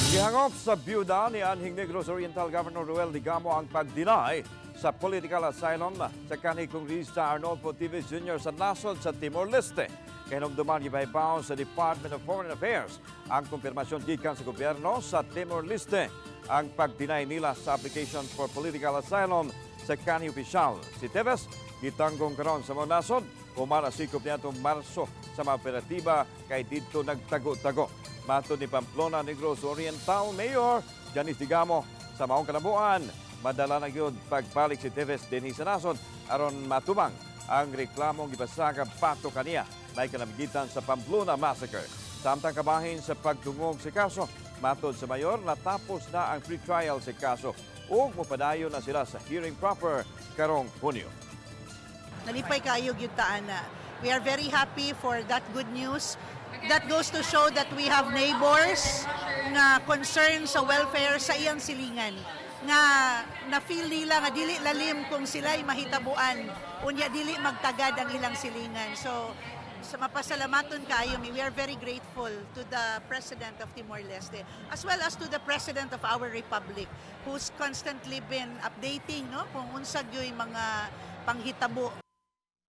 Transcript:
Gihangop sa Biyuda ni anhing Negros Oriental Governor Roel Degamo ang pag-deny sa political asylum sa Kanhi Congressman Arnolfo Teves Jr sa nasod sa Timor-Leste. Kahinumduman gibahibaw sa Department of Foreign Affairs ang kumpirmasyon gikan sa gobyerno sa Timor-Leste ang pag-deny nila sa application for political asylum sa Kanhi opisyal. Si Teves gitanggong karon sa mga nasod humana sikop niya itong Marso sa mga operatiba kay dito nagtago-tago. Matod ni Pamplona Negros Oriental Mayor Janice Degamo sa maong kanabuan, madala na gyud pagbalik si Teves dinhi sa nasod aron matubang ang reklamong gibasaka pato kaniya may kanamigitan sa Pamplona Massacre. Samtang kabahin sa pagtungog sa kaso, matod sa mayor natapos na ang pre-trial sa kaso ug mopadayon na sila sa hearing proper karong Hunyo. Nalipay kayo gyud ta ana. We are very happy for that good news. That goes to show that we have neighbors na concerned sa welfare sa iyang silingan. Nga na-feel nila nga dili lalim kung sila'y mahitabuan. Unya dili magtagad ang ilang silingan. So, sa mapasalamaton kayo, we are very grateful to the President of Timor-Leste as well as to the President of our Republic who's constantly been updating no kung unsag yung mga panghitabo.